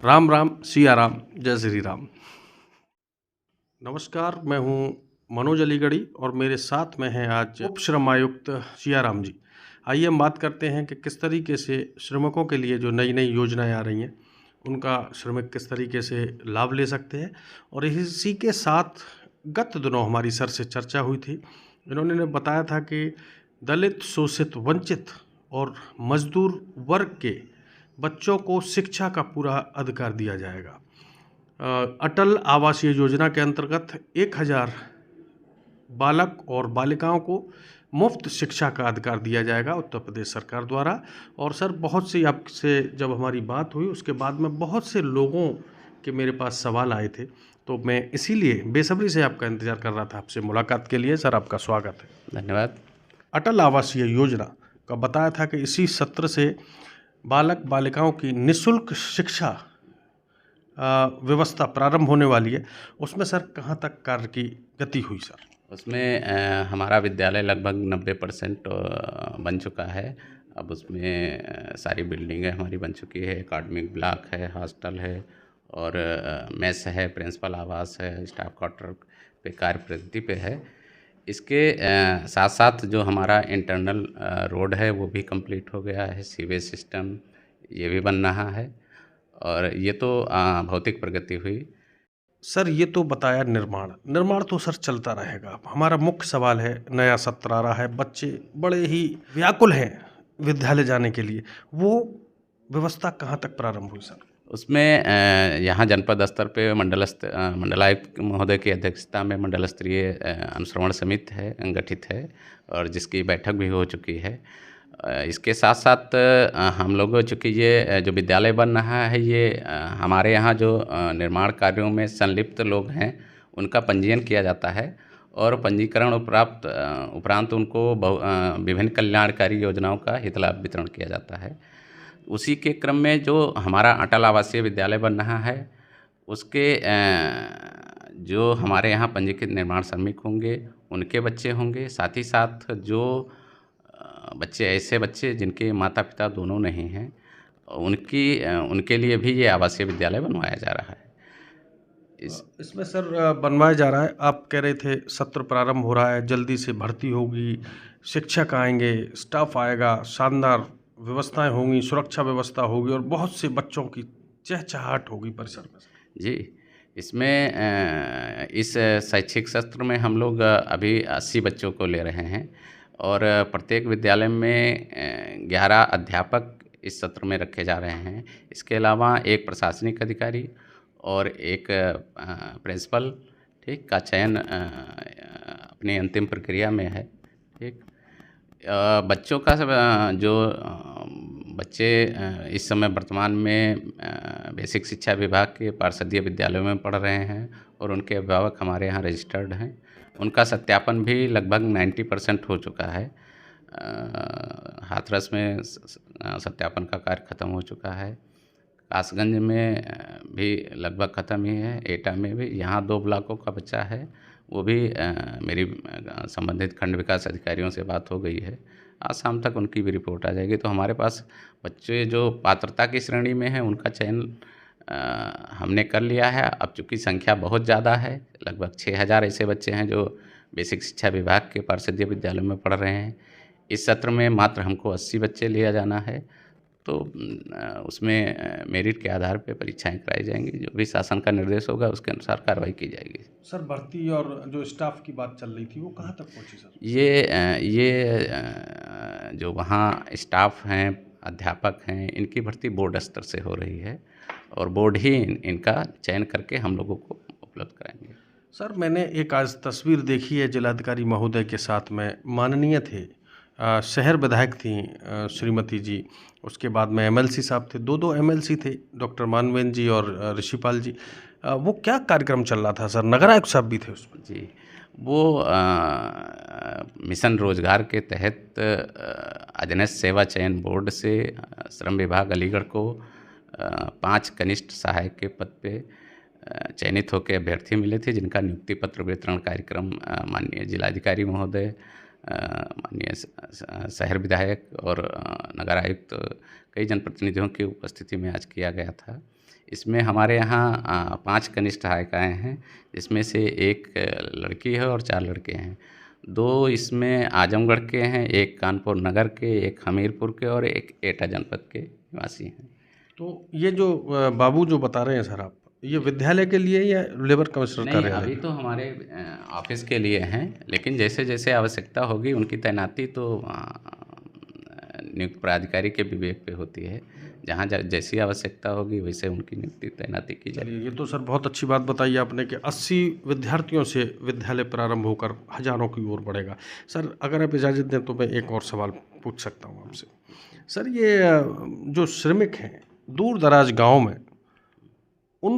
राम राम सिया राम जय श्री राम। नमस्कार, मैं हूँ मनोज अलीगढ़ी और मेरे साथ में हैं आज उप श्रम आयुक्त सिया राम जी। आइए हम बात करते हैं कि किस तरीके से श्रमिकों के लिए जो नई नई योजनाएं आ रही हैं उनका श्रमिक किस तरीके से लाभ ले सकते हैं। और इसी के साथ गत दिनों हमारी सर से चर्चा हुई थी। इन्होंने बताया था कि दलित, शोषित, वंचित और मजदूर वर्ग के बच्चों को शिक्षा का पूरा अधिकार दिया जाएगा। अटल आवासीय योजना के अंतर्गत 1000 बालक और बालिकाओं को मुफ्त शिक्षा का अधिकार दिया जाएगा उत्तर प्रदेश सरकार द्वारा। और सर, बहुत सी आपसे जब हमारी बात हुई उसके बाद में बहुत से लोगों के मेरे पास सवाल आए थे, तो मैं इसीलिए बेसब्री से आपका इंतज़ार कर रहा था आपसे मुलाकात के लिए। सर, आपका स्वागत है। धन्यवाद। अटल आवासीय योजना का बताया था कि इसी सत्र से बालक बालिकाओं की निःशुल्क शिक्षा व्यवस्था प्रारंभ होने वाली है। उसमें सर कहाँ तक कार्य की गति हुई सर? उसमें हमारा विद्यालय लगभग 90% बन चुका है। अब उसमें सारी बिल्डिंगें हमारी बन चुकी है, एकेडमिक ब्लॉक है, हॉस्टल है और मेस है, प्रिंसिपल आवास है, स्टाफ क्वार्टर पे कार्य प्रगति पे है। इसके साथ साथ जो हमारा इंटरनल रोड है वो भी कंप्लीट हो गया है, सीवेज सिस्टम ये भी बन रहा है और ये तो भौतिक प्रगति हुई। सर, ये तो बताया निर्माण तो सर चलता रहेगा। हमारा मुख्य सवाल है, नया सत्र आ रहा है, बच्चे बड़े ही व्याकुल हैं विद्यालय जाने के लिए, वो व्यवस्था कहाँ तक प्रारंभ हुई सर? उसमें यहाँ जनपद स्तर पे मंडलायुक्त महोदय की अध्यक्षता में मंडल स्तरीय अनुश्रवण समिति है गठित है और जिसकी बैठक भी हो चुकी है। इसके साथ साथ हम लोग चूँकि ये जो विद्यालय बन रहा है ये हमारे यहाँ जो निर्माण कार्यों में संलिप्त लोग हैं उनका पंजीयन किया जाता है और पंजीकरण उपरांत उनको विभिन्न कल्याणकारी योजनाओं का हित लाभ वितरण किया जाता है। उसी के क्रम में जो हमारा अटल आवासीय विद्यालय बन रहा है उसके जो हमारे यहाँ पंजीकृत निर्माण श्रमिक होंगे उनके बच्चे होंगे, साथ ही साथ जो ऐसे बच्चे जिनके माता पिता दोनों नहीं हैं उनके लिए भी ये आवासीय विद्यालय बनवाया जा रहा है। इसमें सर बनवाया जा रहा है, आप कह रहे थे सत्र प्रारंभ हो रहा है, जल्दी से भर्ती होगी, शिक्षक आएंगे, स्टाफ आएगा, शानदार व्यवस्थाएं होंगी, सुरक्षा व्यवस्था होगी और बहुत से बच्चों की चहचहाट होगी परिसर में। जी, इसमें इस शैक्षिक सत्र में हम लोग अभी 80 बच्चों को ले रहे हैं और प्रत्येक विद्यालय में 11 अध्यापक इस सत्र में रखे जा रहे हैं। इसके अलावा एक प्रशासनिक अधिकारी और एक प्रिंसिपल ठीक का चयन अपनी अंतिम प्रक्रिया में है। ठीक बच्चों का सब जो बच्चे इस समय वर्तमान में बेसिक शिक्षा विभाग के पार्षदीय विद्यालयों में पढ़ रहे हैं और उनके अभिभावक हमारे यहाँ रजिस्टर्ड हैं। उनका सत्यापन भी लगभग 90% हो चुका है। हाथरस में सत्यापन का कार्य ख़त्म हो चुका है, कासगंज में भी लगभग ख़त्म ही है, एटा में भी। यहाँ 2 ब्लॉकों का बच्चा है, वो भी मेरी संबंधित खंड विकास अधिकारियों से बात हो गई है। आज शाम तक उनकी भी रिपोर्ट आ जाएगी। तो हमारे पास बच्चे जो पात्रता की श्रेणी में हैं उनका चयन हमने कर लिया है। अब चूँकि संख्या बहुत ज़्यादा है, लगभग 6000 ऐसे बच्चे हैं जो बेसिक शिक्षा विभाग के पार्षदीय विद्यालयों में पढ़ रहे हैं। इस सत्र में मात्र हमको 80 बच्चे लिया जाना है, तो उसमें मेरिट के आधार पे परीक्षाएं कराई जाएंगी। जो भी शासन का निर्देश होगा उसके अनुसार कार्रवाई की जाएगी। सर, भर्ती और जो स्टाफ की बात चल रही थी वो कहाँ तक पहुँची सर? जो वहाँ स्टाफ हैं, अध्यापक हैं, इनकी भर्ती बोर्ड स्तर से हो रही है और बोर्ड ही इनका चयन करके हम लोगों को उपलब्ध कराएंगे। सर, मैंने एक आज तस्वीर देखी है जिलाधिकारी महोदय के साथ में, माननीय थे, शहर विधायक थी श्रीमती जी, उसके बाद में एमएलसी साहब थे, 2 एमएलसी थे, डॉक्टर मानवेंद्र जी और ऋषिपाल जी। वो क्या कार्यक्रम चल रहा था सर? नगर आयुक्त साहब भी थे उसमें। जी, वो मिशन रोजगार के तहत अजनस सेवा चयन बोर्ड से श्रम विभाग अलीगढ़ को 5 कनिष्ठ सहायक के पद पे चयनित होकर अभ्यर्थी मिले थे, जिनका नियुक्ति पत्र वितरण कार्यक्रम माननीय जिलाधिकारी महोदय माननीय शहर विधायक और नगर आयुक्त कई जनप्रतिनिधियों की उपस्थिति में आज किया गया था। इसमें हमारे यहाँ 5 कनिष्ठ सहायिकाएँ हैं, जिसमें से 1 लड़की है और 4 लड़के हैं। 2 इसमें आजमगढ़ के हैं, 1 कानपुर नगर के, 1 हमीरपुर के और 1 एटा जनपद के निवासी हैं। तो ये जो बाबू जो बता रहे हैं सर आप, ये विद्यालय के लिए या लेबर कमिश्नर नहीं, कार्यालय? अभी तो हमारे ऑफिस के लिए हैं, लेकिन जैसे जैसे आवश्यकता होगी उनकी तैनाती तो नियुक्त प्राधिकारी के विवेक पे होती है। जहाँ जैसी आवश्यकता होगी वैसे उनकी नियुक्ति तैनाती की जाएगी। चलिए, ये तो सर बहुत अच्छी बात बताई आपने कि 80 विद्यार्थियों से विद्यालय प्रारंभ होकर हजारों की ओर बढ़ेगा। सर अगर आप इजाज़त दें तो मैं एक और सवाल पूछ सकता हूँ आपसे। सर ये जो श्रमिक हैं दूर दराज गाँव में, उन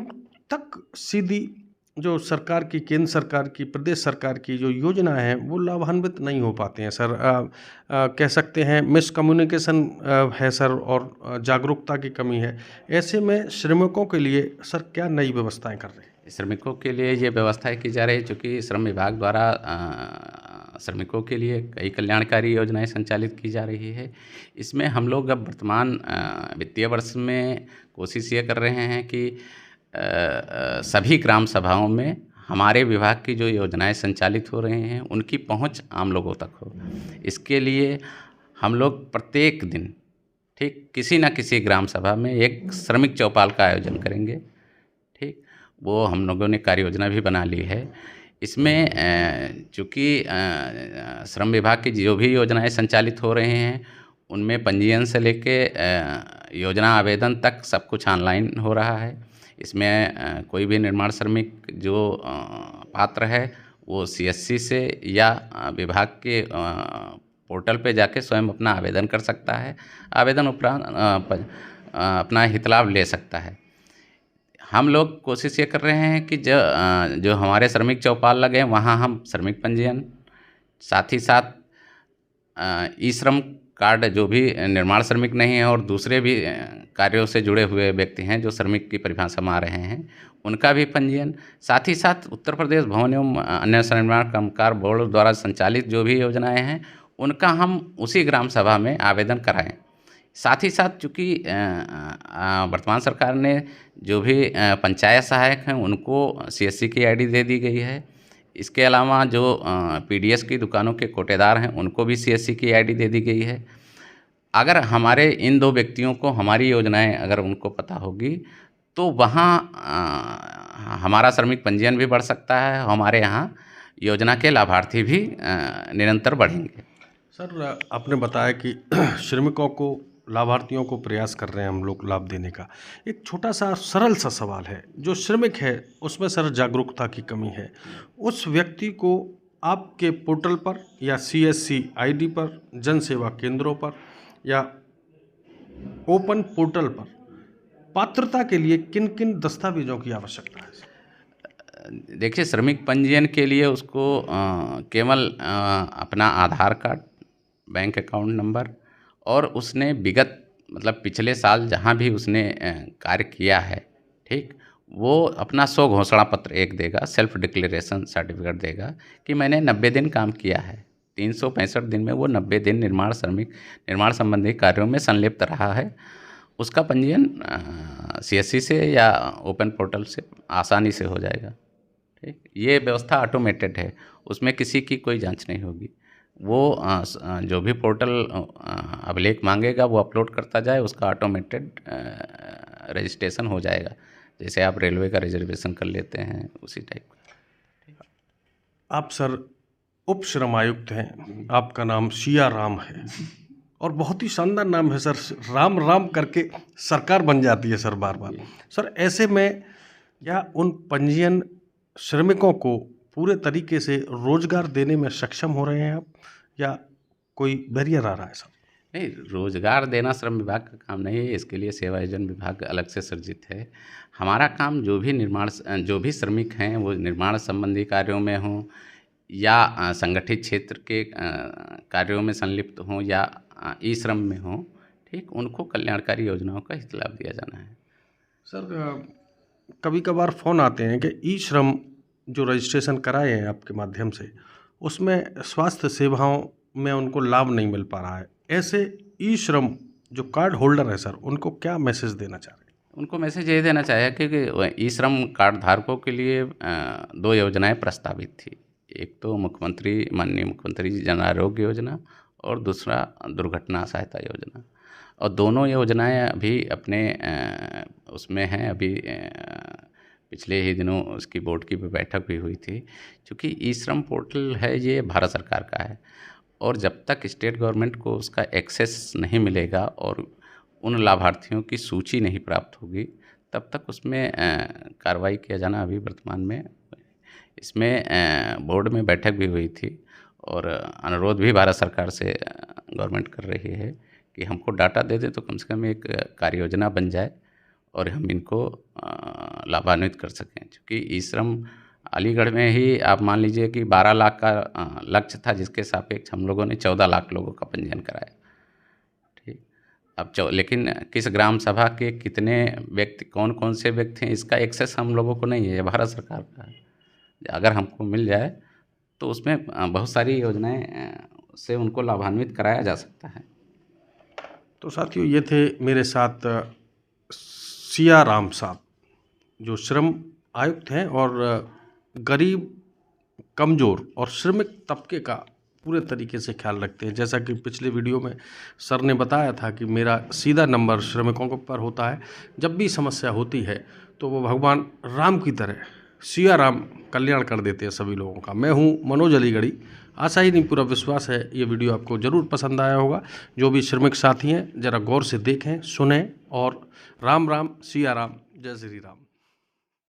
तक सीधी जो सरकार की, केंद्र सरकार की, प्रदेश सरकार की जो योजना है वो लाभान्वित नहीं हो पाते हैं सर। कह सकते हैं मिसकम्युनिकेशन है सर, और जागरूकता की कमी है। ऐसे में श्रमिकों के लिए सर क्या नई व्यवस्थाएं कर रहे हैं? श्रमिकों के लिए ये व्यवस्थाएं की जा रही है, चूँकि श्रम विभाग द्वारा श्रमिकों के लिए कई कल्याणकारी योजनाएं संचालित की जा रही है। इसमें हम लोग अब वर्तमान वित्तीय वर्ष में कोशिश ये कर रहे हैं कि सभी ग्राम सभाओं में हमारे विभाग की जो योजनाएं संचालित हो रही हैं उनकी पहुंच आम लोगों तक हो। इसके लिए हम लोग प्रत्येक दिन ठीक किसी न किसी ग्राम सभा में एक श्रमिक चौपाल का आयोजन करेंगे। ठीक, वो हम लोगों ने कार्य योजना भी बना ली है। इसमें चूँकि श्रम विभाग की जो भी योजनाएं संचालित हो रही हैं उनमें पंजीयन से लेके योजना आवेदन तक सब कुछ ऑनलाइन हो रहा है। इसमें कोई भी निर्माण श्रमिक जो पात्र है वो CSC से या विभाग के पोर्टल पे जाके स्वयं अपना आवेदन कर सकता है। आवेदन उपरांत अपना हितलाभ ले सकता है। हम लोग कोशिश ये कर रहे हैं कि जो हमारे श्रमिक चौपाल लगे हैं वहाँ हम श्रमिक पंजीयन, साथ ही साथ ई श्रम कार्ड जो भी निर्माण श्रमिक नहीं है और दूसरे भी कार्यों से जुड़े हुए व्यक्ति हैं जो श्रमिक की परिभाषा में आ रहे हैं उनका भी पंजीयन, साथ ही साथ उत्तर प्रदेश भवन एवं अन्य निर्माण कर्मकार बोर्ड द्वारा संचालित जो भी योजनाएं हैं उनका हम उसी ग्राम सभा में आवेदन कराएं। साथ ही साथ चूँकि वर्तमान सरकार ने जो भी पंचायत सहायक हैं उनको CSC की ID दे दी गई है। इसके अलावा जो PDS की दुकानों के कोटेदार हैं उनको भी CSC की ID दे दी गई है। अगर हमारे इन 2 व्यक्तियों को हमारी योजनाएं अगर उनको पता होगी तो वहाँ हमारा श्रमिक पंजीयन भी बढ़ सकता है, हमारे यहाँ योजना के लाभार्थी भी निरंतर बढ़ेंगे। सर आपने बताया कि श्रमिकों को, लाभार्थियों को प्रयास कर रहे हैं हम लोग लाभ देने का। एक छोटा सा सरल सा सवाल है, जो श्रमिक है उसमें सर जागरूकता की कमी है। उस व्यक्ति को आपके पोर्टल पर या CSC ID पर, जन सेवा केंद्रों पर या ओपन पोर्टल पर पात्रता के लिए किन किन दस्तावेजों की आवश्यकता है? देखिए, श्रमिक पंजीयन के लिए उसको केवल अपना आधार कार्ड, बैंक अकाउंट नंबर और उसने विगत मतलब पिछले साल जहाँ भी उसने कार्य किया है, ठीक, वो अपना स्व घोषणा पत्र एक देगा, सेल्फ डिक्लेरेशन सर्टिफिकेट देगा कि मैंने 90 दिन काम किया है। 365 दिन में वो 90 दिन निर्माण संबंधी कार्यों में संलिप्त रहा है। उसका पंजीयन CSC से या ओपन पोर्टल से आसानी से हो जाएगा। ठीक, ये व्यवस्था ऑटोमेटेड है, उसमें किसी की कोई जांच नहीं होगी। वो जो भी पोर्टल अभिलेख मांगेगा वो अपलोड करता जाए, उसका ऑटोमेटेड रजिस्ट्रेशन हो जाएगा, जैसे आप रेलवे का रिजर्वेशन कर लेते हैं उसी टाइप का। आप सर उप श्रम आयुक्त हैं, आपका नाम सिया राम है और बहुत ही शानदार नाम है सर। राम राम करके सरकार बन जाती है सर बार बार। सर ऐसे में या उन पंजीयन श्रमिकों को पूरे तरीके से रोजगार देने में सक्षम हो रहे हैं आप, या कोई बैरियर आ रहा है सर? नहीं, रोजगार देना श्रम विभाग का काम नहीं है, इसके लिए सेवा योजन विभाग अलग से सृजित है। हमारा काम जो भी श्रमिक हैं वो निर्माण संबंधी कार्यों में हों या संगठित क्षेत्र के कार्यों में संलिप्त हों या ई श्रम में हों, ठीक, उनको कल्याणकारी योजनाओं का हित लाभ दिया जाना है। सर कभी कभार फ़ोन आते हैं कि ई श्रम जो रजिस्ट्रेशन कराए हैं आपके माध्यम से, उसमें स्वास्थ्य सेवाओं में उनको लाभ नहीं मिल पा रहा है। ऐसे ई श्रम जो कार्ड होल्डर है सर, उनको क्या मैसेज देना चाह रहे हैं? उनको मैसेज ये देना चाहिए कि ई श्रम कार्ड धारकों के लिए 2 योजनाएं प्रस्तावित थी। एक तो माननीय मुख्यमंत्री जन आरोग्य योजना और दूसरा दुर्घटना सहायता योजना, और दोनों योजनाएं अभी अपने उसमें हैं। अभी पिछले ही दिनों उसकी बोर्ड की बैठक भी हुई थी। चूँकि ई श्रम पोर्टल है, ये भारत सरकार का है, और जब तक स्टेट गवर्नमेंट को उसका एक्सेस नहीं मिलेगा और उन लाभार्थियों की सूची नहीं प्राप्त होगी, तब तक उसमें कार्रवाई किया जाना अभी वर्तमान में। इसमें बोर्ड में बैठक भी हुई थी और अनुरोध भी भारत सरकार से गवर्नमेंट कर रही है कि हमको डाटा दे दे तो कम से कम एक कार्य योजना बन जाए और हम इनको लाभान्वित कर सकें। क्योंकि ई श्रम अलीगढ़ में ही आप मान लीजिए कि 12 लाख का लक्ष्य था, जिसके सापेक्ष हम लोगों ने 14 लाख लोगों का पंजीयन कराया। ठीक, अब लेकिन किस ग्राम सभा के कितने व्यक्ति, कौन कौन से व्यक्ति हैं, इसका एक्सेस हम लोगों को नहीं है, ये भारत सरकार का है। अगर हमको मिल जाए तो उसमें बहुत सारी योजनाएं से उनको लाभान्वित कराया जा सकता है। तो साथियों, ये थे मेरे साथ सिया राम साहब, जो श्रम आयुक्त हैं और गरीब, कमज़ोर और श्रमिक तबके का पूरे तरीके से ख्याल रखते हैं। जैसा कि पिछले वीडियो में सर ने बताया था कि मेरा सीधा नंबर श्रमिकों के ऊपर होता है। जब भी समस्या होती है तो वो भगवान राम की तरह सिया राम कल्याण कर देते हैं सभी लोगों का। मैं हूँ मनोज अलीगढ़ी। आशा ही नहीं, पूरा विश्वास है ये वीडियो आपको ज़रूर पसंद आया होगा। जो भी श्रमिक साथी हैं, ज़रा गौर से देखें, सुनें और राम राम, सिया राम, जय श्री राम।